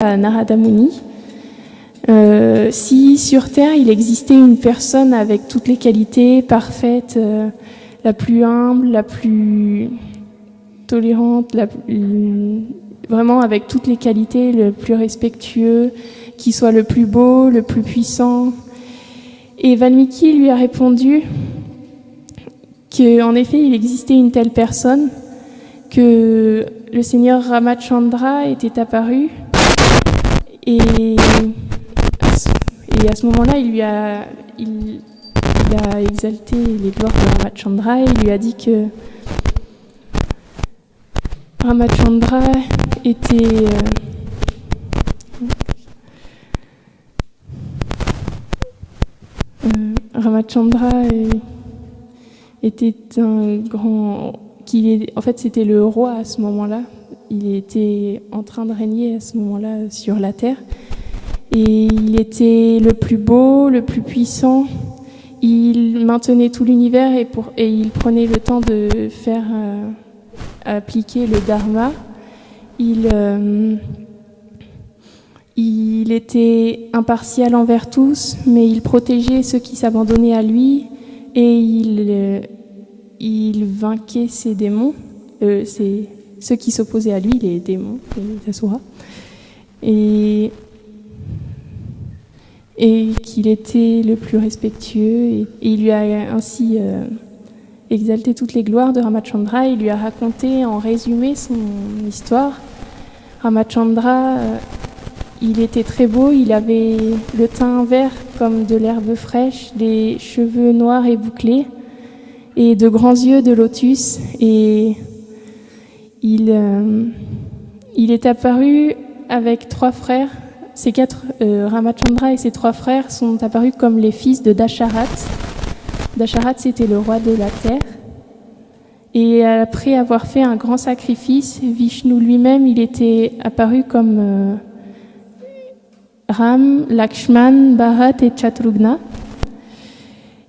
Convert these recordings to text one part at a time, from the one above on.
à Narada Muni. Si sur Terre il existait une personne avec toutes les qualités parfaites, la plus humble, la plus tolérante, vraiment avec toutes les qualités, le plus respectueux, qui soit le plus beau, le plus puissant. Et Valmiki lui a répondu qu'en effet il existait une telle personne, que le seigneur Ramachandra était apparu et à ce moment-là il a exalté les gloires de Ramachandra et il lui a dit que Ramachandra était était un grand... En fait, c'était le roi à ce moment-là. Il était en train de régner à ce moment-là sur la terre. Et il était le plus beau, le plus puissant. Il maintenait tout l'univers et il prenait le temps de faire appliquer le dharma. Il était impartial envers tous, mais il protégeait ceux qui s'abandonnaient à lui et il vainquait ses démons, ceux qui s'opposaient à lui, les démons, les asuras, et qu'il était le plus respectueux. Et il lui a ainsi exalté toutes les gloires de Ramachandra. Il lui a raconté en résumé son histoire. Ramachandra, il était très beau, il avait le teint vert comme de l'herbe fraîche, les cheveux noirs et bouclés, et de grands yeux de lotus. Et il est apparu avec 3 frères. Ramachandra et ses 3 frères sont apparus comme les fils de Dasharat. Dasharat, c'était le roi de la terre. Et après avoir fait un grand sacrifice, Vishnu lui-même, il était apparu comme Ram, Lakshman, Bharat et Shatrugna.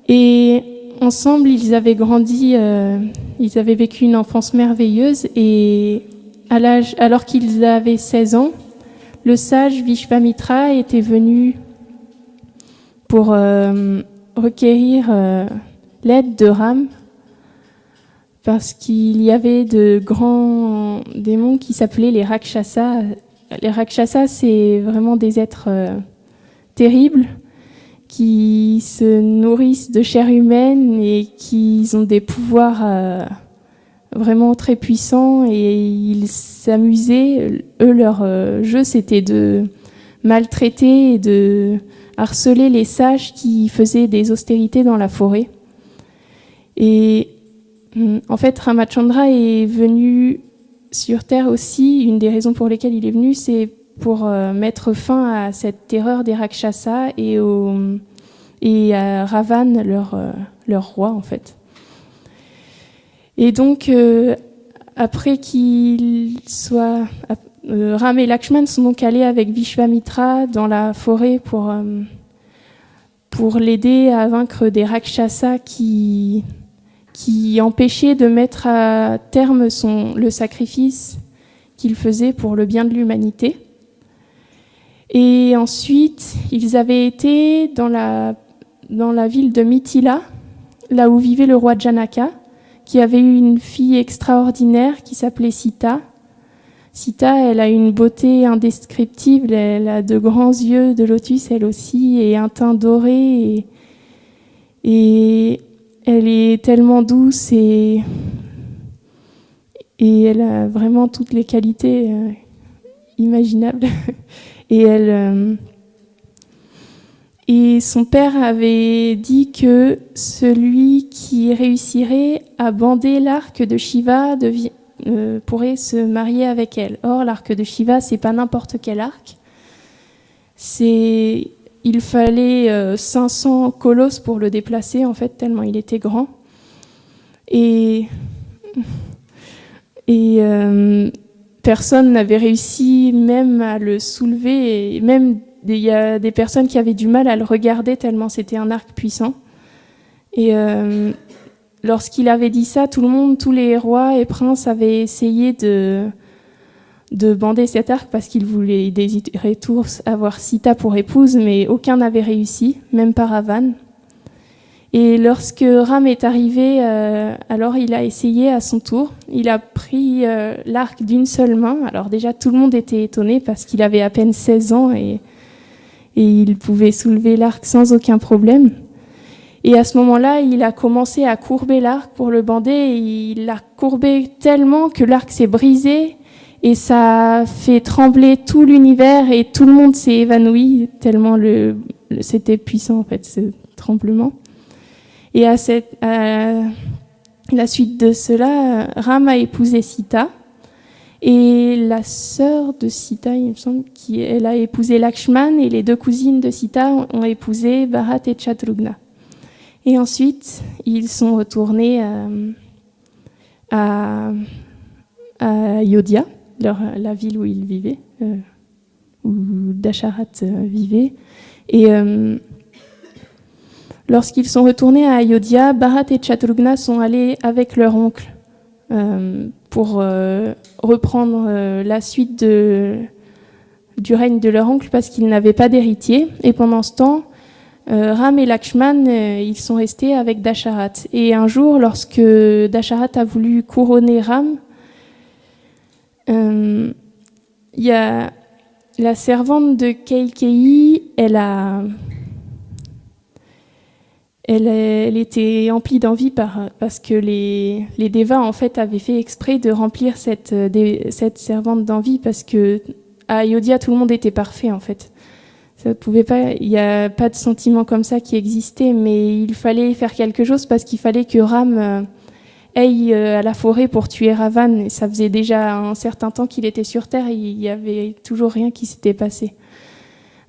Et ensemble, ils avaient grandi, ils avaient vécu une enfance merveilleuse. Et alors qu'ils avaient 16 ans, le sage Vishvamitra était venu pour requérir l'aide de Ram, parce qu'il y avait de grands démons qui s'appelaient les Rakshasas. Les Rakshasas, c'est vraiment des êtres terribles qui se nourrissent de chair humaine et qui ont des pouvoirs vraiment très puissants, et ils s'amusaient. Eux, leur jeu, c'était de maltraiter et de harceler les sages qui faisaient des austérités dans la forêt. Et en fait, Ramachandra est venu sur Terre aussi. Une des raisons pour lesquelles il est venu, c'est pour mettre fin à cette terreur des Rakshasas et à Ravan, leur roi, en fait. Et donc, après Ram et Lakshman sont donc allés avec Vishvamitra dans la forêt pour l'aider à vaincre des Rakshasas qui empêchaient de mettre à terme le sacrifice qu'il faisait pour le bien de l'humanité. Et ensuite, ils avaient été dans la ville de Mithila, là où vivait le roi Janaka, qui avait eu une fille extraordinaire qui s'appelait Sita. Sita, elle a une beauté indescriptible, elle a de grands yeux de lotus elle aussi, et un teint doré, et elle est tellement douce, et elle a vraiment toutes les qualités imaginables. Et son père avait dit que celui qui réussirait à bander l'arc de Shiva pourrait se marier avec elle. Or, l'arc de Shiva, c'est pas n'importe quel arc. Il fallait 500 colosses pour le déplacer, en fait, tellement il était grand. Et personne n'avait réussi même à le soulever, et même il y a des personnes qui avaient du mal à le regarder tellement c'était un arc puissant. Et lorsqu'il avait dit ça, tout le monde, tous les rois et princes avaient essayé de de bander cet arc parce qu'ils désiraient tous avoir Sita pour épouse, mais aucun n'avait réussi, même pas Ravan. Et lorsque Ram est arrivé, alors il a essayé à son tour. Il a pris l'arc d'une seule main. Alors déjà, tout le monde était étonné parce qu'il avait à peine 16 ans et il pouvait soulever l'arc sans aucun problème. Et à ce moment-là, il a commencé à courber l'arc pour le bander. Et il l'a courbé tellement que l'arc s'est brisé et ça a fait trembler tout l'univers et tout le monde s'est évanoui tellement c'était puissant en fait, ce tremblement. Et à la suite de cela, Ram a épousé Sita. Et la sœur de Sita, il me semble, elle a épousé Lakshman. Et les deux cousines de Sita ont épousé Bharat et Shatrugna. Et ensuite, ils sont retournés à Ayodhya, la ville où ils vivaient, où Dasharat vivait. Et lorsqu'ils sont retournés à Ayodhya, Bharat et Shatrugna sont allés avec leur oncle pour reprendre la suite du règne de leur oncle parce qu'ils n'avaient pas d'héritier. Et pendant ce temps, Ram et Lakshman, ils sont restés avec Dasharat. Et un jour, lorsque Dasharat a voulu couronner Ram, il y a la servante de Keikeyi, elle était emplie d'envie parce que les Devas en fait avaient fait exprès de remplir cette servante d'envie parce que à Ayodhya tout le monde était parfait en fait. Ça pouvait pas, il n'y a pas de sentiment comme ça qui existait, mais il fallait faire quelque chose parce qu'il fallait que Ram aille à la forêt pour tuer Ravan. Et ça faisait déjà un certain temps qu'il était sur Terre et il n'y avait toujours rien qui s'était passé.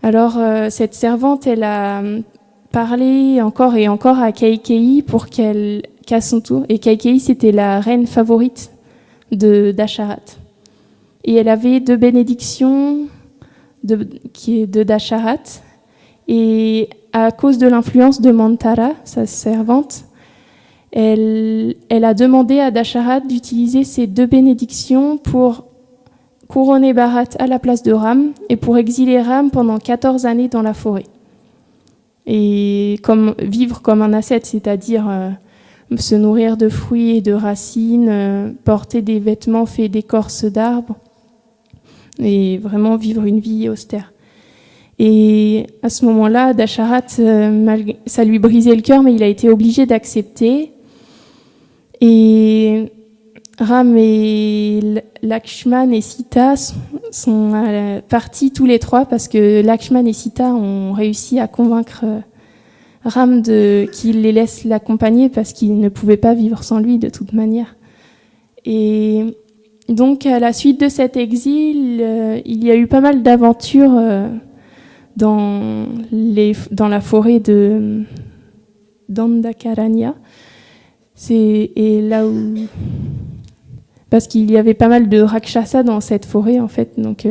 Alors cette servante, elle a parlé encore et encore à Keikeyi pour qu'à son tour, et Keikeyi c'était la reine favorite de Dasharat. Et elle avait 2 bénédictions de Dasharat, et à cause de l'influence de Mantara, sa servante, elle a demandé à Dasharat d'utiliser ces 2 bénédictions pour couronner Bharat à la place de Ram et pour exiler Ram pendant 14 années dans la forêt. Et vivre comme un ascète, c'est-à-dire se nourrir de fruits et de racines, porter des vêtements faits d'écorce d'arbres, et vraiment vivre une vie austère. Et à ce moment-là, Dasharat, ça lui brisait le cœur, mais il a été obligé d'accepter. Et Ram et Lakshman et Sita sont partis tous les 3 parce que Lakshman et Sita ont réussi à convaincre Ram qu'il les laisse l'accompagner parce qu'il ne pouvait pas vivre sans lui de toute manière. Et donc à la suite de cet exil, il y a eu pas mal d'aventures dans la forêt de Dandakaranya. Et là où parce qu'il y avait pas mal de rakshasas dans cette forêt en fait, donc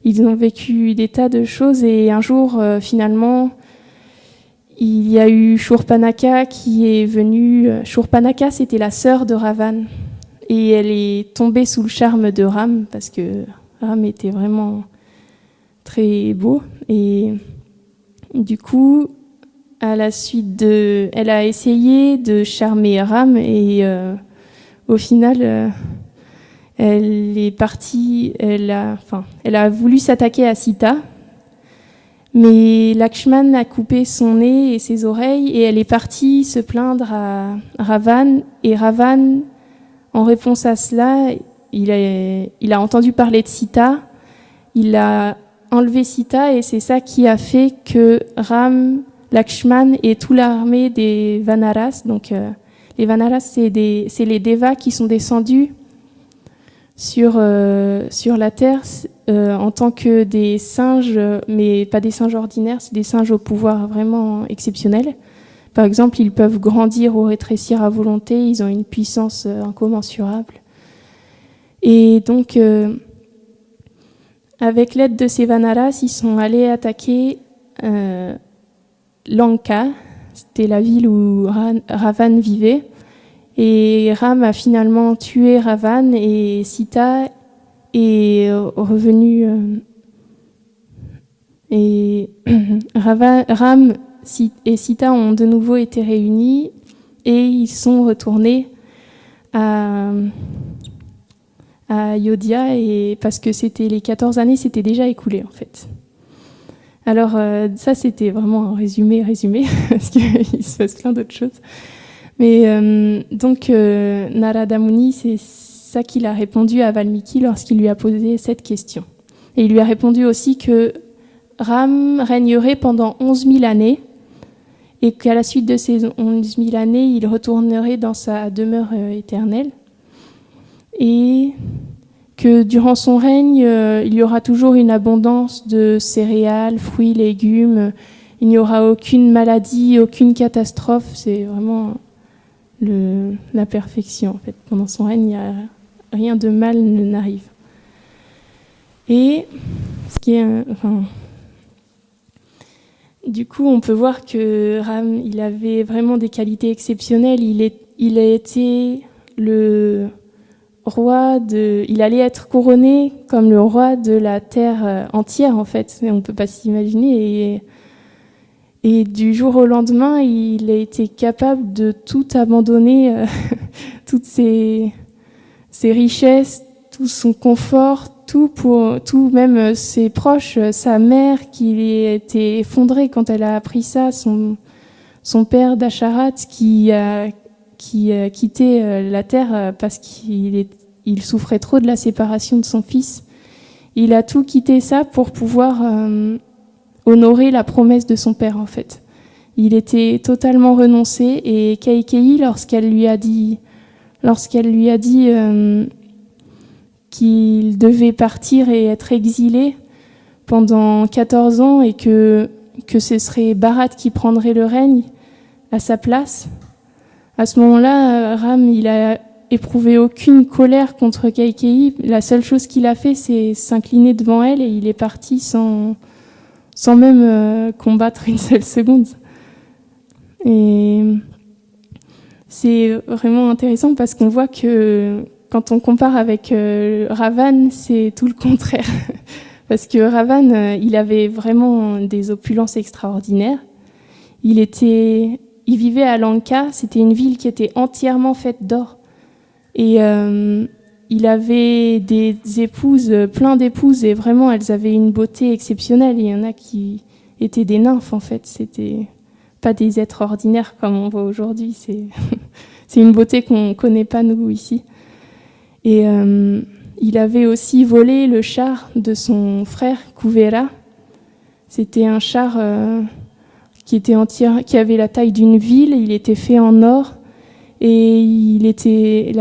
ils ont vécu des tas de choses et un jour finalement il y a eu Shurpanaka qui est venue. Shurpanaka c'était la sœur de Ravan et elle est tombée sous le charme de Ram parce que Ram était vraiment très beau et du coup à la suite elle a essayé de charmer Ram et au final, elle est partie. Elle a voulu s'attaquer à Sita, mais Lakshman a coupé son nez et ses oreilles et elle est partie se plaindre à Ravan. Et Ravan, en réponse à cela, il a entendu parler de Sita. Il a enlevé Sita et c'est ça qui a fait que Ram, Lakshman et toute l'armée des Vanaras, donc les Vanaras, c'est les Devas qui sont descendus sur la Terre en tant que des singes, mais pas des singes ordinaires, c'est des singes au pouvoir vraiment exceptionnel. Par exemple, ils peuvent grandir ou rétrécir à volonté, ils ont une puissance incommensurable. Et donc, avec l'aide de ces Vanaras, ils sont allés attaquer Lanka. C'était la ville où Ravan vivait. Et Ram a finalement tué Ravan et Sita est revenu et Ram et Sita ont de nouveau été réunis et ils sont retournés à Ayodhya, et parce que les 14 années s'étaient déjà écoulées en fait. Alors ça c'était vraiment un résumé parce qu'il se passe plein d'autres choses. Mais donc Narada Muni, c'est ça qu'il a répondu à Valmiki lorsqu'il lui a posé cette question. Et il lui a répondu aussi que Ram régnerait pendant 11 000 années et qu'à la suite de ces 11 000 années, il retournerait dans sa demeure éternelle. Et que durant son règne, il y aura toujours une abondance de céréales, fruits, légumes. Il n'y aura aucune maladie, aucune catastrophe. C'est vraiment la perfection. En fait. Pendant son règne, rien de mal n'arrive. Et ce qui est... du coup, on peut voir que Ram, il avait vraiment des qualités exceptionnelles. Il a été le roi il allait être couronné comme le roi de la terre entière, en fait. On ne peut pas s'imaginer. Et du jour au lendemain, il a été capable de tout abandonner, toutes ses richesses, tout son confort, tout, même ses proches, sa mère qui a été effondrée quand elle a appris ça, son père Dasharat qui a quitté la terre parce qu'il souffrait trop de la séparation de son fils. Il a tout quitté ça pour pouvoir honorer la promesse de son père en fait. Il était totalement renoncé, et Kaikeyi, lorsqu'elle lui a dit qu'il devait partir et être exilé pendant 14 ans et que ce serait Bharat qui prendrait le règne à sa place. À ce moment-là, Ram, il a éprouvé aucune colère contre Kaikeyi. La seule chose qu'il a fait, c'est s'incliner devant elle, et il est parti sans même combattre une seule seconde. Et c'est vraiment intéressant parce qu'on voit que quand on compare avec Ravan, c'est tout le contraire. Parce que Ravan, il avait vraiment des opulences extraordinaires. Il vivait à Lanka, c'était une ville qui était entièrement faite d'or. Et il avait des épouses, plein d'épouses, et vraiment, elles avaient une beauté exceptionnelle. Il y en a qui étaient des nymphes, en fait. C'était pas des êtres ordinaires comme on voit aujourd'hui. C'est une beauté qu'on connaît pas, nous, ici. Et il avait aussi volé le char de son frère Kuvera. C'était un char qui avait la taille d'une ville. Il était fait en or et il était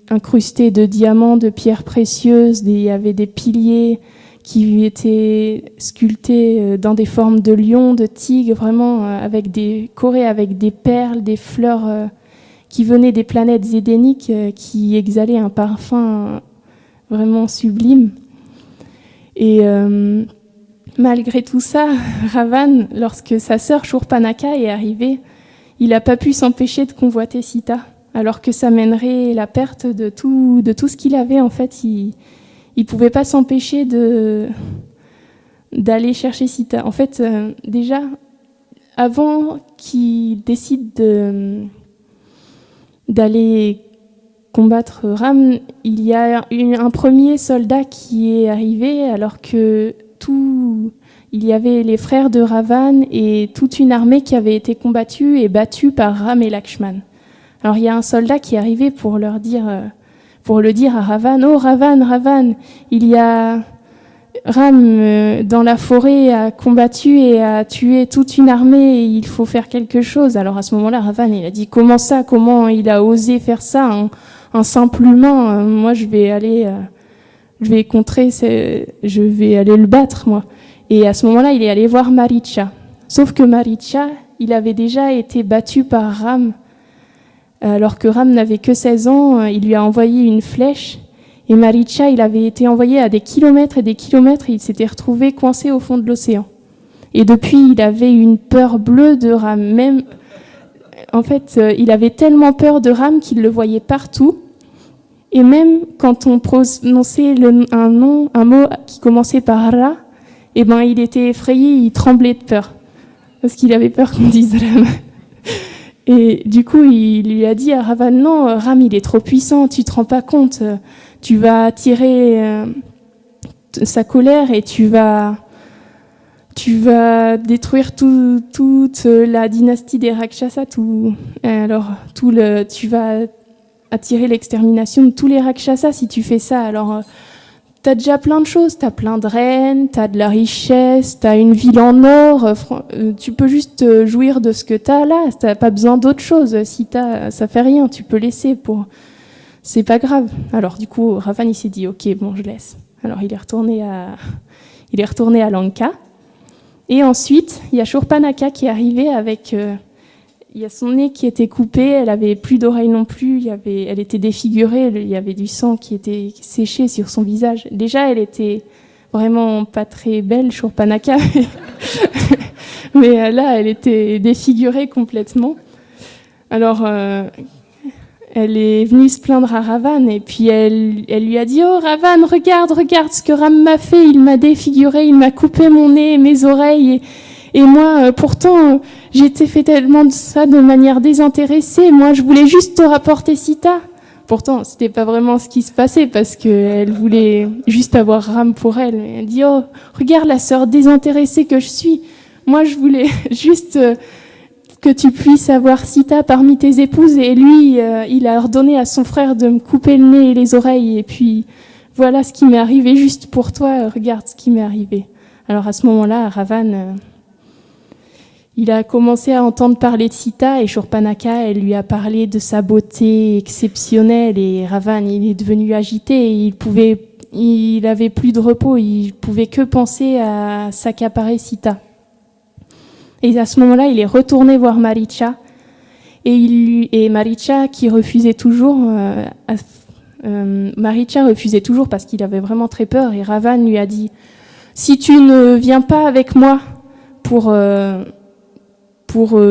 incrusté de diamants, de pierres précieuses. Il y avait des piliers qui étaient sculptés dans des formes de lions, de tigres, vraiment corés avec des perles, des fleurs qui venaient des planètes édéniques, qui exhalaient un parfum vraiment sublime. Et malgré tout ça, Ravan, lorsque sa sœur Shurpanaka est arrivée, il n'a pas pu s'empêcher de convoiter Sita, alors que ça mènerait la perte de tout ce qu'il avait. En fait, il ne pouvait pas s'empêcher d'aller chercher Sita. En fait, déjà, avant qu'il décide d'aller combattre Ram, il y a un premier soldat qui est arrivé, alors que il y avait les frères de Ravan et toute une armée qui avait été combattue et battue par Ram et Lakshman. Alors il y a un soldat qui est arrivé pour le dire à Ravan: « Oh Ravan, il y a Ram dans la forêt a combattu et a tué toute une armée, et il faut faire quelque chose. » Alors à ce moment-là, Ravan, il a dit: « Comment ça? Comment il a osé faire ça? Un simple humain, moi je vais aller le battre, moi. » Et à ce moment-là, il est allé voir Maricha. Sauf que Maricha, il avait déjà été battu par Ram. Alors que Ram n'avait que 16 ans, il lui a envoyé une flèche. Et Maricha, il avait été envoyé à des kilomètres et des kilomètres, et il s'était retrouvé coincé au fond de l'océan. Et depuis, il avait une peur bleue de Ram. Même, en fait, il avait tellement peur de Ram qu'il le voyait partout. Et même quand on prononçait un mot qui commençait par Ra, eh ben, il était effrayé, il tremblait de peur. Parce qu'il avait peur qu'on dise Ram. Et du coup, il lui a dit à Ravan, non, Ram, il est trop puissant, tu te rends pas compte, tu vas attirer sa colère et tu vas détruire toute la dynastie des Rakshasas, tu vas attirer l'extermination de tous les Rakshasas si tu fais ça. Alors, t'as déjà plein de choses, t'as plein de reines, t'as de la richesse, t'as une ville en or, tu peux juste jouir de ce que t'as là, t'as pas besoin d'autre chose. Si ça fait rien, tu peux laisser c'est pas grave. Alors du coup, Ravan il s'est dit ok, bon je laisse. Alors il est retourné à Lanka. Et ensuite, il y a Shurpanakha qui est arrivé avec il y a son nez qui était coupé, elle avait plus d'oreilles non plus, elle était défigurée, il y avait du sang qui était séché sur son visage. Déjà, elle était vraiment pas très belle, Shurpanakha, mais là, elle était défigurée complètement. Alors, elle est venue se plaindre à Ravan, et puis elle lui a dit « Oh, Ravan, regarde ce que Ram m'a fait, il m'a défiguré, il m'a coupé mon nez, mes oreilles, et moi, pourtant, j'étais fait tellement de ça de manière désintéressée. Moi, je voulais juste te rapporter Sita. » Pourtant, c'était pas vraiment ce qui se passait parce qu'elle voulait juste avoir Ram pour elle. Elle dit « Oh, regarde la sœur désintéressée que je suis. Moi, je voulais juste que tu puisses avoir Sita parmi tes épouses. » Et lui, il a ordonné à son frère de me couper le nez et les oreilles. Et puis, voilà ce qui m'est arrivé juste pour toi. Regarde ce qui m'est arrivé. Alors, à ce moment-là, Ravan... il a commencé à entendre parler de Sita et Shurpanakha, elle lui a parlé de sa beauté exceptionnelle et Ravan, il est devenu agité et il avait plus de repos, il pouvait que penser à s'accaparer Sita. Et à ce moment-là, il est retourné voir Maricha et Maricha qui refusait toujours, Maricha refusait toujours parce qu'il avait vraiment très peur et Ravan lui a dit « Si tu ne viens pas avec moi pour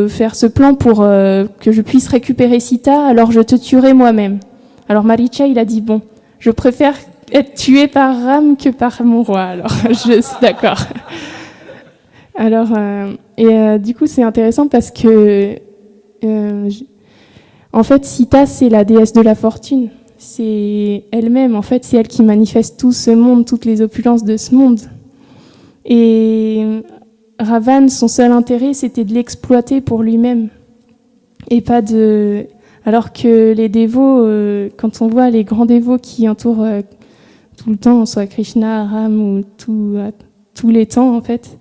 faire ce plan pour que je puisse récupérer Sita, alors je te tuerai moi-même. » Alors Maricha, il a dit, bon, je préfère être tué par Ram que par mon roi, alors je suis d'accord. Alors, du coup, c'est intéressant parce que, en fait, Sita, c'est la déesse de la fortune. C'est elle-même, en fait, c'est elle qui manifeste tout ce monde, toutes les opulences de ce monde. Et Ravan, son seul intérêt, c'était de l'exploiter pour lui-même. Et pas de... Alors que les dévots, quand on voit les grands dévots qui entourent tout le temps, soit Krishna, Ram ou tous les temps, en fait,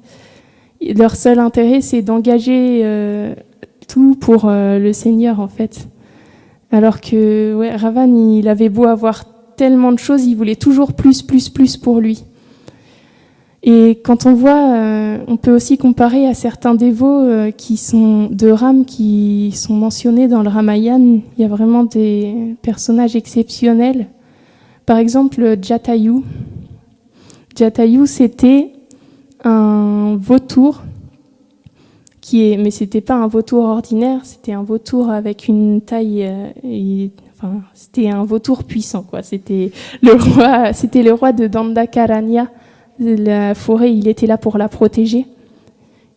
leur seul intérêt, c'est d'engager tout pour le Seigneur, en fait. Alors que Ravan, il avait beau avoir tellement de choses, il voulait toujours plus pour lui. Et quand on voit, on peut aussi comparer à certains dévots qui sont de Ram, qui sont mentionnés dans le Ramayana. Il y a vraiment des personnages exceptionnels. Par exemple, Jatayu. Jatayu, c'était un vautour mais c'était pas un vautour ordinaire, c'était un vautour avec une taille, c'était un vautour puissant, quoi. C'était le roi de Dandakaranya. La forêt, il était là pour la protéger.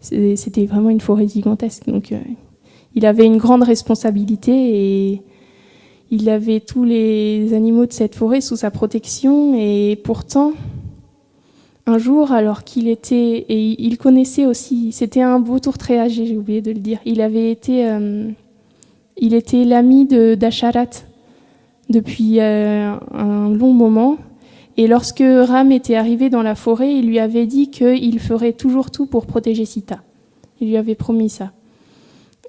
C'était vraiment une forêt gigantesque. Donc, il avait une grande responsabilité et il avait tous les animaux de cette forêt sous sa protection. Et pourtant, un jour, alors qu'il était... Et il connaissait aussi... C'était un vautour très âgé, j'ai oublié de le dire. Il était l'ami d'Asharat depuis un long moment. Et lorsque Ram était arrivé dans la forêt, il lui avait dit qu'il ferait toujours tout pour protéger Sita. Il lui avait promis ça.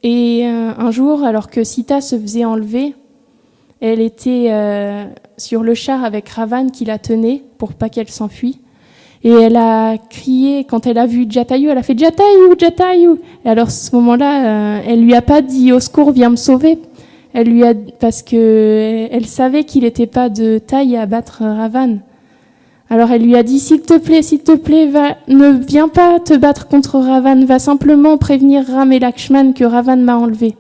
Et un jour, alors que Sita se faisait enlever, elle était sur le char avec Ravan qui la tenait pour pas qu'elle s'enfuit. Et elle a crié, quand elle a vu Jatayu, elle a fait « Jatayu, Jatayu !» Et alors, à ce moment-là, elle lui a pas dit « Au secours, viens me sauver !» parce que elle savait qu'il n'était pas de taille à battre Ravan. Alors elle lui a dit « S'il te plaît, ne viens pas te battre contre Ravan, va simplement prévenir Ram et Lakshman que Ravan m'a enlevé. »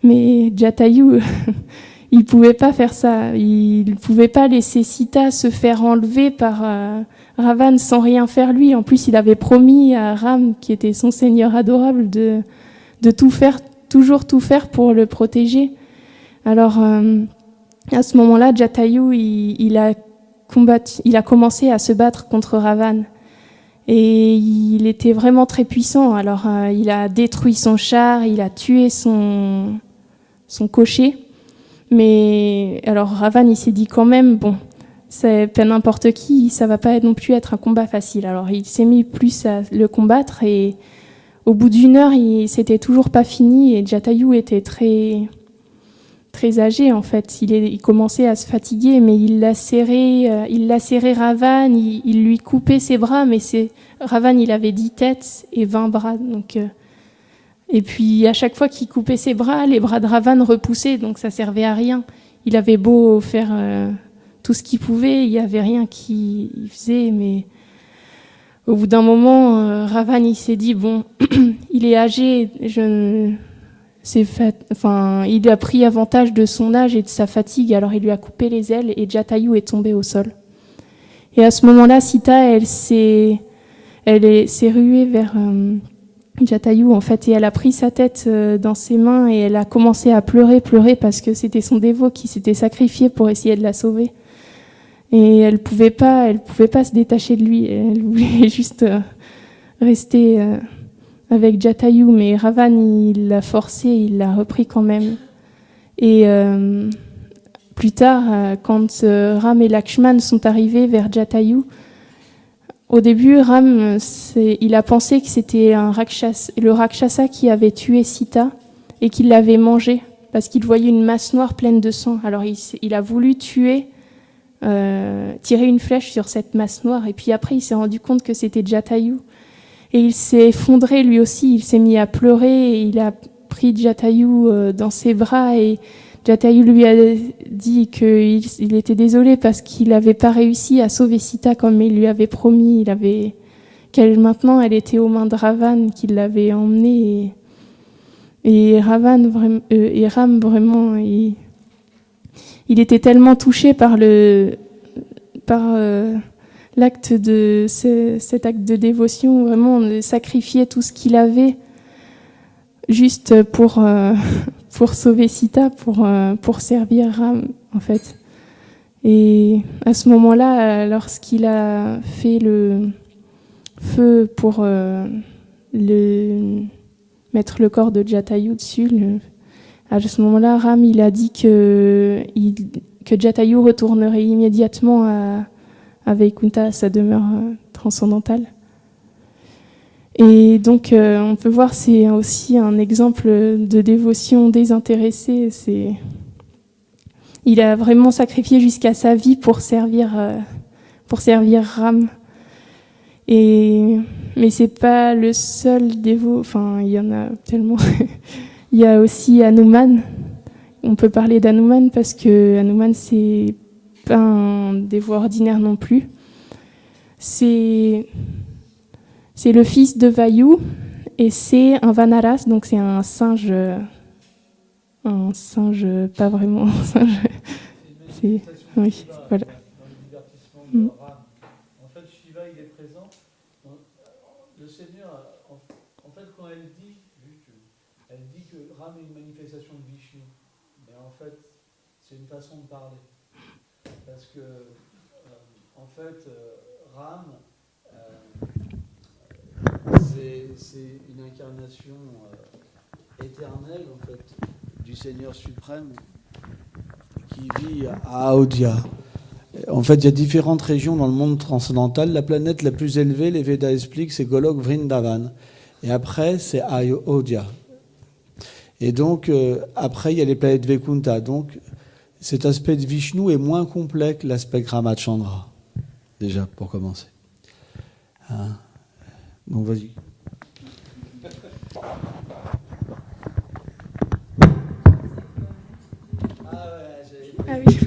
Mais Jatayu, il pouvait pas faire ça. Il pouvait pas laisser Sita se faire enlever par Ravan sans rien faire lui. En plus, il avait promis à Ram, qui était son seigneur adorable, de tout faire, toujours tout faire pour le protéger. Alors, à ce moment-là, Jatayu, il a commencé à se battre contre Ravan. Et il était vraiment très puissant. Alors, il a détruit son char, il a tué son cocher. Mais alors Ravan, il s'est dit quand même, bon, c'est pas n'importe qui, ça va pas non plus être un combat facile. Alors il s'est mis plus à le combattre et au bout d'1 heure, c'était toujours pas fini et Jatayu était très très âgé en fait. Il commençait à se fatiguer, mais il lacérait Ravan, il lui coupait ses bras, mais Ravan, il avait 10 têtes et 20 bras, donc. Et puis, à chaque fois qu'il coupait ses bras, les bras de Ravan repoussaient, donc ça servait à rien. Il avait beau faire tout ce qu'il pouvait, il n'y avait rien qu'il faisait, mais au bout d'un moment, Ravan, il s'est dit, bon, il est âgé, il a pris avantage de son âge et de sa fatigue, alors il lui a coupé les ailes et Jatayu est tombé au sol. Et à ce moment-là, Sita, elle s'est ruée vers Jatayu, en fait, et elle a pris sa tête dans ses mains et elle a commencé à pleurer parce que c'était son dévot qui s'était sacrifié pour essayer de la sauver. Et elle pouvait pas se détacher de lui. Elle voulait juste rester avec Jatayu, mais Ravan, il l'a forcé, il l'a repris quand même. Et plus tard, quand Ram et Lakshman sont arrivés vers Jatayu, au début, Ram, il a pensé que c'était le Rakshasa qui avait tué Sita et qu'il l'avait mangé parce qu'il voyait une masse noire pleine de sang. Alors il a voulu tirer une flèche sur cette masse noire et puis après il s'est rendu compte que c'était Jatayu. Et il s'est effondré lui aussi, il s'est mis à pleurer et il a pris Jatayu dans ses bras et Jatayu lui a dit qu'il était désolé parce qu'il n'avait pas réussi à sauver Sita comme il lui avait promis. Maintenant, elle était aux mains de Ravan qui l'avait emmenée. Et Ram, vraiment, il était tellement touché par l'acte cet acte de dévotion, vraiment de sacrifier tout ce qu'il avait juste pour sauver Sita, pour servir Ram, en fait. Et à ce moment-là, lorsqu'il a fait le feu pour mettre le corps de Jatayu dessus, à ce moment-là, Ram, il a dit que Jatayu retournerait immédiatement à Vaikuntha, à sa demeure transcendantale. Et donc, on peut voir, c'est aussi un exemple de dévotion désintéressée. Il a vraiment sacrifié jusqu'à sa vie pour servir Ram. Mais c'est pas le seul dévot. Enfin, il y en a tellement. Il y a aussi Hanuman. On peut parler d'Hanuman parce que Hanuman, c'est pas un dévot ordinaire non plus. C'est le fils de Vayu et c'est un Vanaras, donc c'est un singe pas vraiment un singe. Oui, voilà. Dans le divertissement de Ram. En fait, Shiva, il est présent. Le Seigneur, en fait, quand elle dit que Ram est une manifestation de Vishnu, mais en fait, c'est une façon de parler. Parce que, en fait, Ram, c'est une incarnation éternelle, en fait, du Seigneur suprême qui vit à Aodhya. En fait, il y a différentes régions dans le monde transcendantal. La planète la plus élevée, les Védas expliquent, c'est Golok Vrindavan. Et après, c'est Ayodhya. Et donc, après, il y a les planètes Vaikuntha. Donc, cet aspect de Vishnu est moins complet que l'aspect Ramachandra. Déjà, pour commencer. Hein? Donc, vas-y. Ah oui.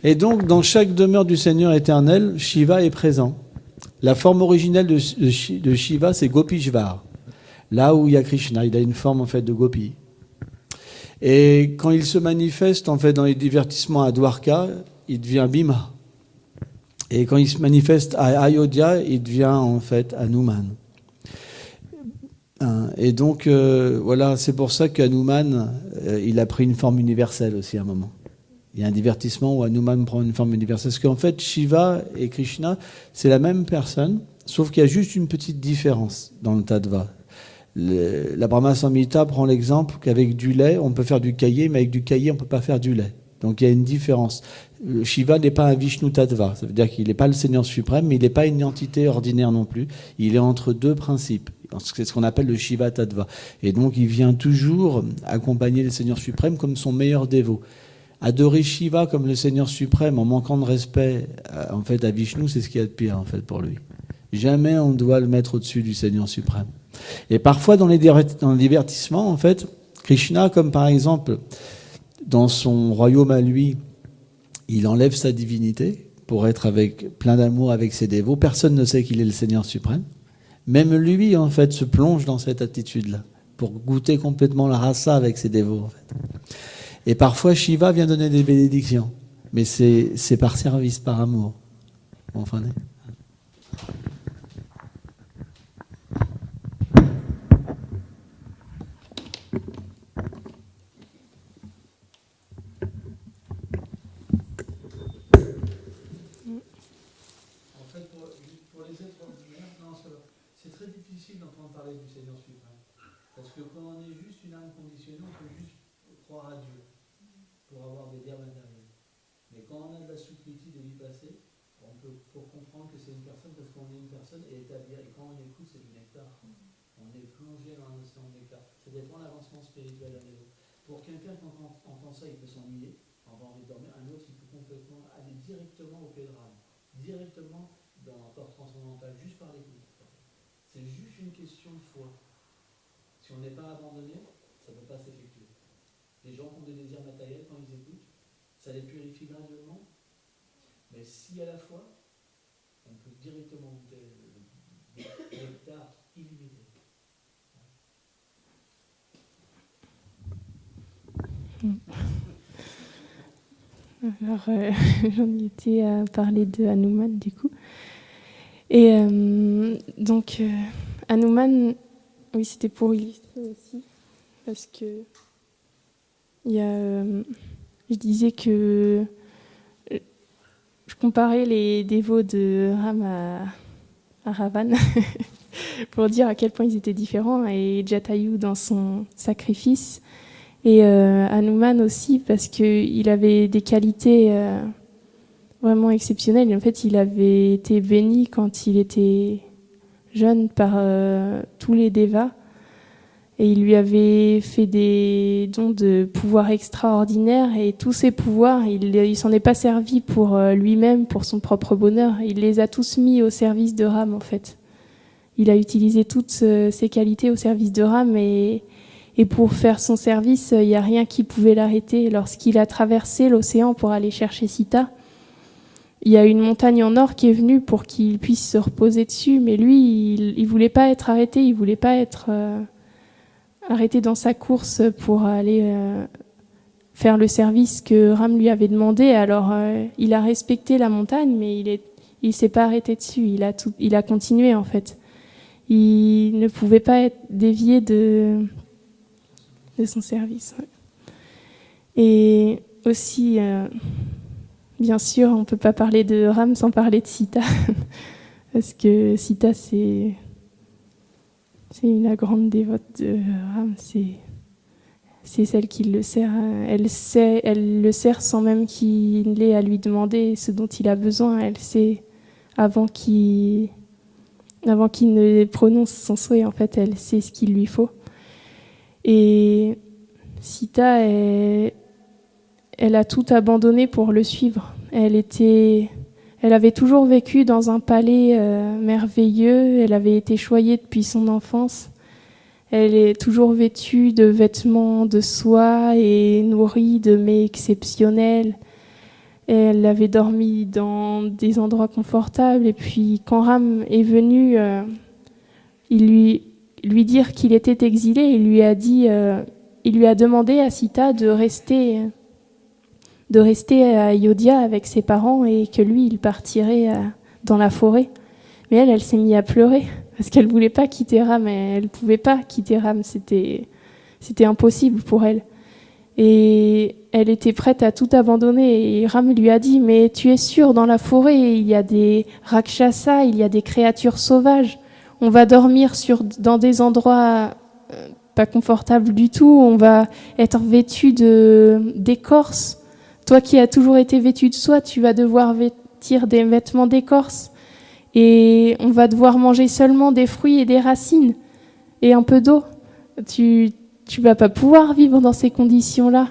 Et donc, dans chaque demeure du Seigneur éternel, Shiva est présent. La forme originelle de Shiva, c'est Gopishvar. Là où il y a Krishna, il a une forme en fait de Gopi. Et quand il se manifeste en fait dans les divertissements à Dwarka, il devient Bhima. Et quand il se manifeste à Ayodhya, il devient en fait Hanuman. Et donc voilà, c'est pour ça qu'Hanuman, il a pris une forme universelle aussi à un moment. Il y a un divertissement où Hanuman prend une forme universelle. Parce qu'en fait, Shiva et Krishna, c'est la même personne, sauf qu'il y a juste une petite différence dans le tattva. La Brahma Samhita prend l'exemple qu'avec du lait, on peut faire du caillé, mais avec du caillé, on ne peut pas faire du lait. Donc il y a une différence. Shiva n'est pas un Vishnu Tattva, ça veut dire qu'il n'est pas le Seigneur suprême, mais il n'est pas une entité ordinaire non plus. Il est entre deux principes. C'est ce qu'on appelle le Shiva Tattva. Et donc il vient toujours accompagner le Seigneur suprême comme son meilleur dévot. Adorer Shiva comme le Seigneur suprême en manquant de respect en fait, à Vishnu, c'est ce qu'il y a de pire en fait, pour lui. Jamais on doit le mettre au-dessus du Seigneur suprême. Et parfois dans les divertissements, en fait, Krishna, comme par exemple dans son royaume à lui, il enlève sa divinité pour être avec plein d'amour avec ses dévots. Personne ne sait qu'il est le Seigneur suprême. Même lui, en fait, se plonge dans cette attitude-là pour goûter complètement la rasa avec ses dévots. En fait. Et parfois, Shiva vient donner des bénédictions, mais c'est par service, par amour. Enfin, c'est très difficile d'entendre parler du Seigneur suprême. Parce que quand on est juste une âme conditionnée, on peut juste croire à Dieu pour avoir des biens matériels. Mais quand on a de la souplitude de vie passée, on peut pour comprendre que c'est une personne parce qu'on est une personne et établir. Et quand on écoute, c'est du nectar. On est plongé dans un océan de nectar. Ça dépend de l'avancement spirituel à l'autre. Pour quelqu'un qui entend ça, il peut s'ennuyer, avoir envie de dormir. Un autre, il peut complètement aller directement au pied de rame, directement dans un corps transcendantal, juste par l'écoute. C'est juste une question de foi. Si on n'est pas abandonné, ça ne peut pas s'effectuer. Les gens qui ont des désirs matériels, quand ils écoutent, ça les purifie graduellement. Mais s'il y a la foi, on peut directement goûter le nectar illimité. Alors, j'en étais à parler de Hanuman, du coup. Et donc, Hanuman, oui, c'était pour illustrer aussi, parce que je disais que je comparais les dévots de Ram à Ravan pour dire à quel point ils étaient différents, et Jatayu dans son sacrifice, et Hanuman aussi, parce qu'il avait des qualités vraiment exceptionnelles. En fait, il avait été béni quand il était jeune par tous les devas, et il lui avait fait des dons de pouvoirs extraordinaires, et tous ces pouvoirs, il s'en est pas servi pour lui-même, pour son propre bonheur. Il les a tous mis au service de Ram, en fait. Il a utilisé toutes ses qualités au service de Ram, et pour faire son service, il n'y a rien qui pouvait l'arrêter. Lorsqu'il a traversé l'océan pour aller chercher Sita, il y a une montagne en or qui est venue pour qu'il puisse se reposer dessus, mais lui, il voulait pas être arrêté, il voulait pas être arrêté dans sa course pour aller faire le service que Ram lui avait demandé. Alors, il a respecté la montagne, mais il s'est pas arrêté dessus. Il a continué, en fait. Il ne pouvait pas être dévié de son service. Et aussi, bien sûr, on ne peut pas parler de Ram sans parler de Sita, parce que Sita, c'est la grande dévote de Ram, c'est celle qui le sert. Elle le sert sans même qu'il ait à lui demander ce dont il a besoin. Elle sait avant qu'il ne prononce son souhait, en fait, elle sait ce qu'il lui faut. Et Sita, elle a tout abandonné pour le suivre. Elle avait toujours vécu dans un palais merveilleux. Elle avait été choyée depuis son enfance. Elle est toujours vêtue de vêtements de soie et nourrie de mets exceptionnels. Elle avait dormi dans des endroits confortables. Et puis, quand Ram est venu lui dire qu'il était exilé, il lui a dit il lui a demandé à Sita de rester à Ayodhya avec ses parents et que lui, il partirait dans la forêt. Mais elle s'est mise à pleurer parce qu'elle voulait pas quitter Ram. Elle pouvait pas quitter Ram. C'était impossible pour elle. Et elle était prête à tout abandonner. Et Ram lui a dit, mais tu es sûr, dans la forêt, il y a des rakshasas, il y a des créatures sauvages. On va dormir dans des endroits pas confortables du tout. On va être vêtu d'écorce. Toi qui as toujours été vêtu de soie, tu vas devoir vêtir des vêtements d'écorce. Et on va devoir manger seulement des fruits et des racines et un peu d'eau. Tu vas pas pouvoir vivre dans ces conditions-là.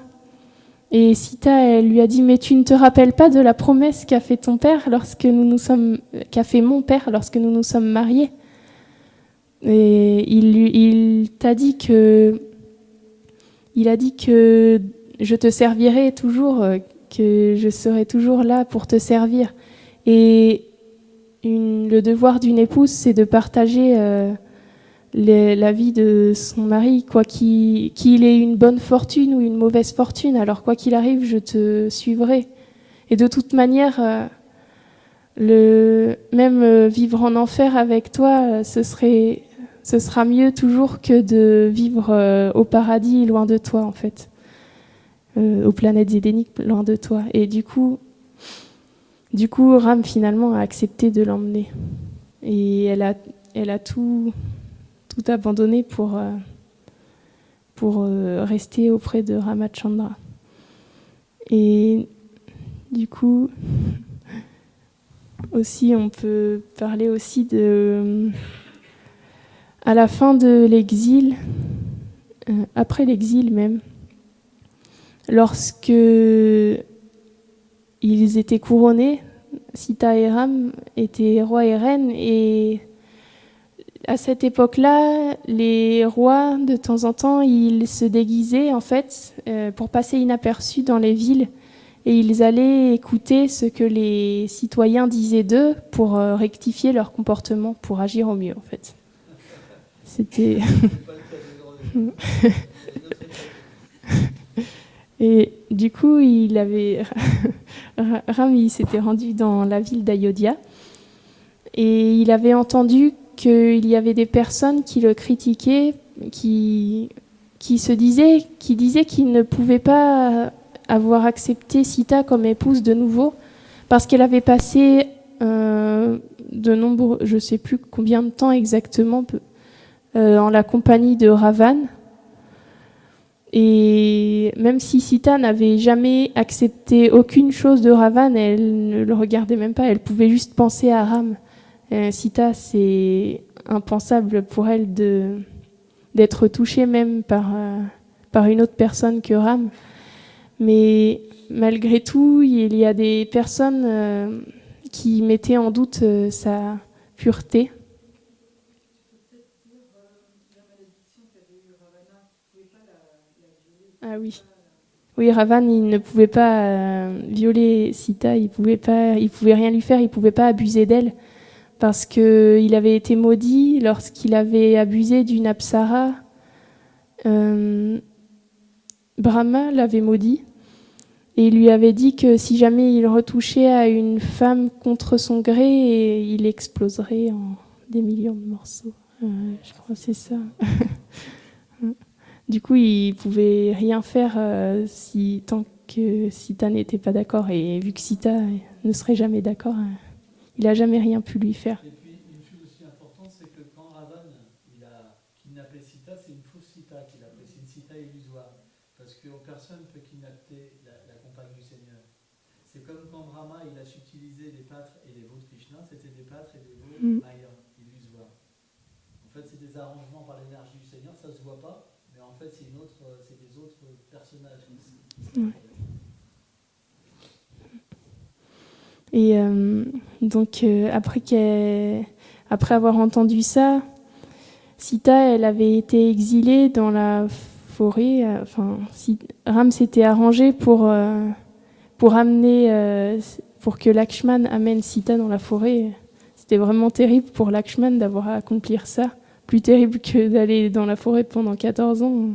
Et Sita, elle lui a dit, mais tu ne te rappelles pas de la promesse qu'a fait ton père qu'a fait mon père lorsque nous nous sommes mariés? Et il a dit que je te servirai toujours, que je serai toujours là pour te servir. Et le devoir d'une épouse, c'est de partager la vie de son mari, qu'il ait une bonne fortune ou une mauvaise fortune. Alors quoi qu'il arrive, je te suivrai. Et de toute manière, même vivre en enfer avec toi, ce sera mieux toujours que de vivre au paradis loin de toi, en fait, aux planètes édéniques loin de toi. Et du coup, Ram finalement a accepté de l'emmener. Et elle a tout abandonné pour rester auprès de Ramachandra. Et du coup, aussi, on peut parler aussi à la fin de l'exil, après l'exil même, lorsque ils étaient couronnés, Sita et Ram étaient rois et reines, et à cette époque-là, les rois, de temps en temps, ils se déguisaient en fait pour passer inaperçus dans les villes, et ils allaient écouter ce que les citoyens disaient d'eux pour rectifier leur comportement, pour agir au mieux en fait. C'était et du coup, Ram, il s'était rendu dans la ville d'Ayodhya et il avait entendu qu'il y avait des personnes qui le critiquaient, qui disaient qu'ils ne pouvaient pas avoir accepté Sita comme épouse de nouveau parce qu'elle avait passé je ne sais plus combien de temps exactement, en la compagnie de Ravan. Et même si Sita n'avait jamais accepté aucune chose de Ravan, elle ne le regardait même pas, elle pouvait juste penser à Ram. Sita, c'est impensable pour elle d'être touchée même par une autre personne que Ram. Mais malgré tout, il y a des personnes qui mettaient en doute sa pureté. Ah oui. Oui, Ravan, il ne pouvait pas violer Sita, il pouvait rien lui faire, il pouvait pas abuser d'elle parce que il avait été maudit lorsqu'il avait abusé d'une apsara. Brahma l'avait maudit et il lui avait dit que si jamais il retouchait à une femme contre son gré, il exploserait en des millions de morceaux. Je crois que c'est ça. Du coup, il pouvait rien faire tant que Sita n'était pas d'accord. Et vu que Sita ne serait jamais d'accord, il n'a jamais rien pu lui faire. Et puis, une chose aussi importante, c'est que quand Ravan il a kidnappé Sita, c'est une fausse Sita qu'il a pris. C'est une Sita illusoire. Parce que personne ne peut kidnapper la compagne du Seigneur. C'est comme quand Brahma il a subtilisé les pâtres et les veaux de Krishna, c'était des pâtres et des veaux Maya, illusoires. En fait, c'est des arrangements par l'énergie du Seigneur, ça ne se voit pas. Mais en fait, c'est des autres personnages. Ouais. Et donc, après avoir entendu ça, Sita, elle avait été exilée dans la forêt. Ram s'était arrangé pour que Lakshman amène Sita dans la forêt. C'était vraiment terrible pour Lakshman d'avoir à accomplir ça. Plus terrible que d'aller dans la forêt pendant 14 ans.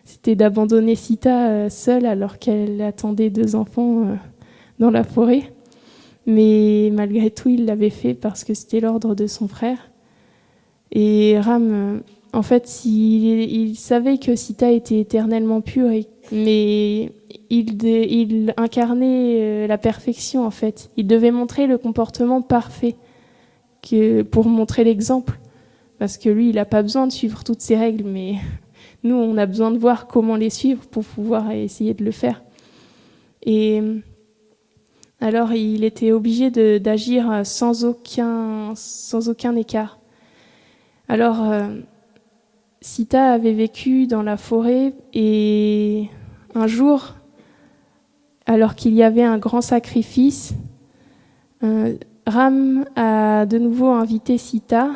c'était d'abandonner Sita seule alors qu'elle attendait 2 enfants dans la forêt. Mais malgré tout, il l'avait fait parce que c'était l'ordre de son frère. Et Ram, en fait, il savait que Sita était éternellement pure, mais il incarnait la perfection, en fait. Il devait montrer le comportement parfait pour montrer l'exemple. Parce que lui, il n'a pas besoin de suivre toutes ces règles, mais nous, on a besoin de voir comment les suivre pour pouvoir essayer de le faire. Et alors, il était obligé d'agir sans aucun écart. Alors, Sita avait vécu dans la forêt et un jour, alors qu'il y avait un grand sacrifice, Ram a de nouveau invité Sita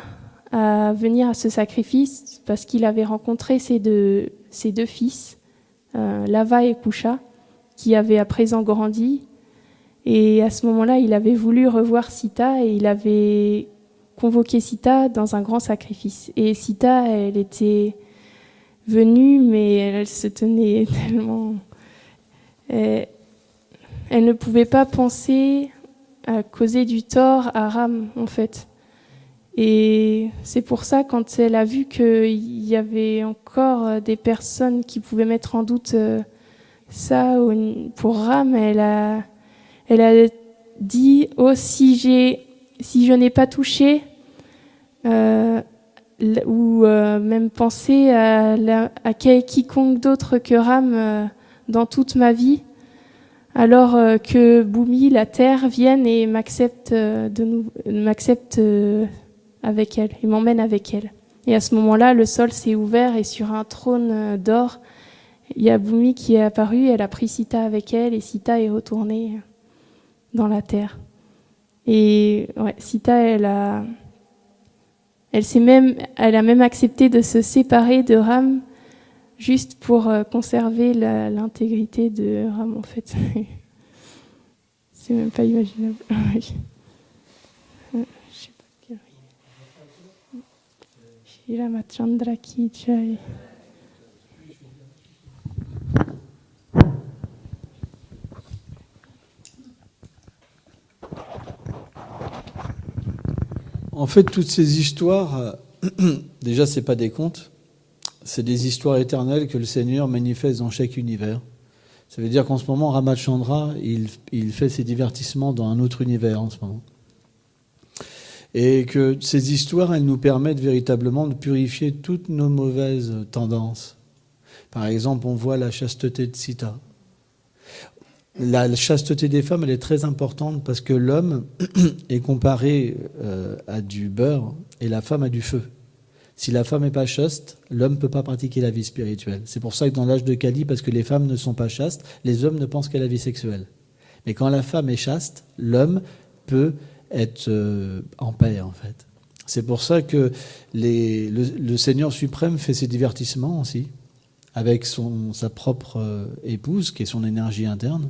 à venir à ce sacrifice parce qu'il avait rencontré ses deux fils, Lava et Kusha, qui avaient à présent grandi. Et à ce moment-là, il avait voulu revoir Sita et il avait convoqué Sita dans un grand sacrifice. Et Sita, elle était venue, mais elle se tenait tellement... Elle ne pouvait pas penser à causer du tort à Ram, en fait. Et c'est pour ça, quand elle a vu qu'il y avait encore des personnes qui pouvaient mettre en doute ça pour Ram, elle a dit « Oh, si je n'ai pas touché ou même pensé à quiconque d'autre que Ram dans toute ma vie, alors que Bhumi, la terre, vienne et m'accepte avec elle et m'emmène avec elle. » Et à ce moment-là, le sol s'est ouvert et sur un trône d'or, il y a Bhumi qui est apparue, elle a pris Sita avec elle et Sita est retournée dans la terre. Et ouais, Sita, elle a même accepté de se séparer de Ram juste pour conserver l'intégrité de Ram, en fait. C'est même pas imaginable. Je sais pas quelle heure. Shri Ramachandra ki jai. En fait, toutes ces histoires, déjà, c'est pas des contes, c'est des histoires éternelles que le Seigneur manifeste dans chaque univers. Ça veut dire qu'en ce moment, Ramachandra, il fait ses divertissements dans un autre univers en ce moment. Et que ces histoires, elles nous permettent véritablement de purifier toutes nos mauvaises tendances. Par exemple, on voit la chasteté de Sita. La chasteté des femmes, elle est très importante parce que l'homme est comparé à du beurre et la femme à du feu. Si la femme n'est pas chaste, l'homme ne peut pas pratiquer la vie spirituelle. C'est pour ça que dans l'âge de Kali, parce que les femmes ne sont pas chastes, les hommes ne pensent qu'à la vie sexuelle. Mais quand la femme est chaste, l'homme peut être en paix, en fait. C'est pour ça que le Seigneur suprême fait ses divertissements aussi, avec sa propre épouse, qui est son énergie interne,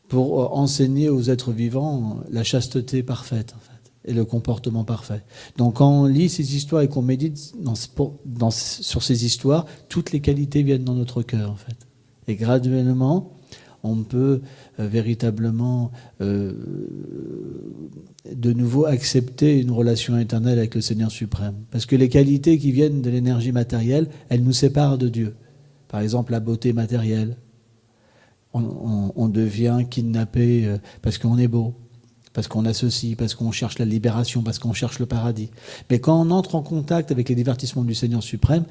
pour enseigner aux êtres vivants la chasteté parfaite, en fait, et le comportement parfait. Donc quand on lit ces histoires et qu'on médite sur ces histoires, toutes les qualités viennent dans notre cœur, en fait. Et graduellement, on peut véritablement de nouveau accepter une relation éternelle avec le Seigneur suprême. Parce que les qualités qui viennent de l'énergie matérielle, elles nous séparent de Dieu. Par exemple, la beauté matérielle. On devient kidnappé parce qu'on est beau, parce qu'on a ceci, parce qu'on cherche la libération, parce qu'on cherche le paradis. Mais quand on entre en contact avec les divertissements du Seigneur suprême,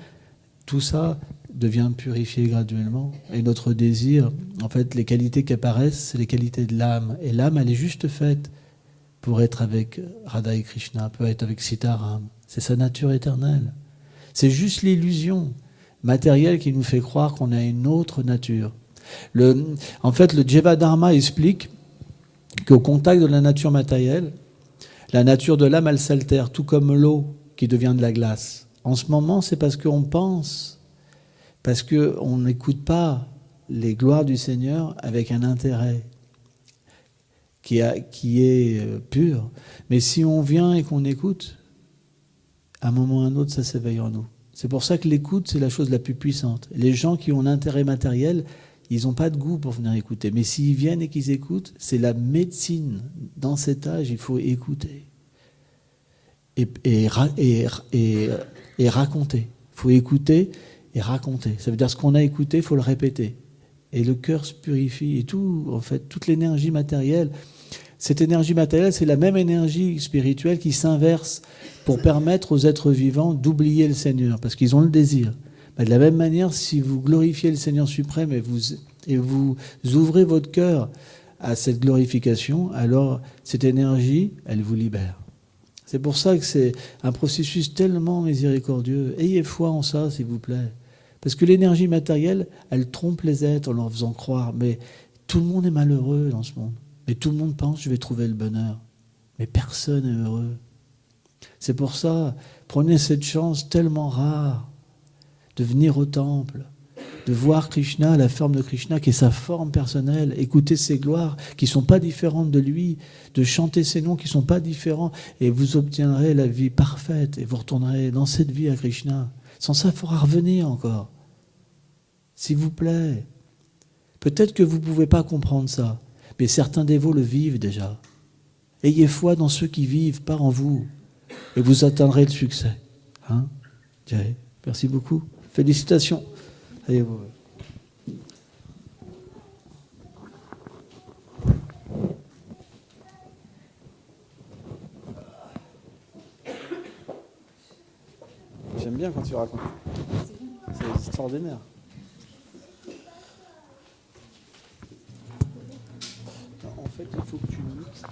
tout ça devient purifié graduellement. Et notre désir, en fait, les qualités qui apparaissent, c'est les qualités de l'âme. Et l'âme, elle est juste faite pour être avec Radha et Krishna, peut être avec Sitaram. C'est sa nature éternelle. C'est juste l'illusion matérielle qui nous fait croire qu'on a une autre nature. En fait, le Jeva Dharma explique qu'au contact de la nature matérielle, la nature de l'âme, elle s'altère, tout comme l'eau qui devient de la glace. En ce moment, c'est parce qu'on pense, parce qu'on n'écoute pas les gloires du Seigneur avec un intérêt qui est pur. Mais si on vient et qu'on écoute, à un moment ou à un autre, ça s'éveille en nous. C'est pour ça que l'écoute, c'est la chose la plus puissante. Les gens qui ont l'intérêt matériel, ils n'ont pas de goût pour venir écouter. Mais s'ils viennent et qu'ils écoutent, c'est la médecine. Dans cet âge, il faut écouter. Et raconter. Il faut écouter et raconter. Ça veut dire ce qu'on a écouté, il faut le répéter. Et le cœur se purifie. Et tout, en fait, toute l'énergie matérielle, cette énergie matérielle, c'est la même énergie spirituelle qui s'inverse pour permettre aux êtres vivants d'oublier le Seigneur, parce qu'ils ont le désir. De la même manière, si vous glorifiez le Seigneur suprême et vous ouvrez votre cœur à cette glorification, alors cette énergie, elle vous libère. C'est pour ça que c'est un processus tellement miséricordieux. Ayez foi en ça, s'il vous plaît. Parce que l'énergie matérielle, elle trompe les êtres en leur faisant croire. Mais tout le monde est malheureux dans ce monde. Et tout le monde pense, je vais trouver le bonheur. Mais personne n'est heureux. C'est pour ça, prenez cette chance tellement rare de venir au temple, de voir Krishna, la forme de Krishna, qui est sa forme personnelle, écouter ses gloires qui ne sont pas différentes de lui, de chanter ses noms qui ne sont pas différents, et vous obtiendrez la vie parfaite, et vous retournerez dans cette vie à Krishna. Sans ça, il faudra revenir encore. S'il vous plaît. Peut-être que vous ne pouvez pas comprendre ça, mais certains dévots le vivent déjà. Ayez foi dans ceux qui vivent, pas en vous, et vous atteindrez le succès. Hein? Merci beaucoup. Félicitations. Allez, vous. J'aime bien quand tu racontes. C'est extraordinaire. En fait, il faut que tu mixes.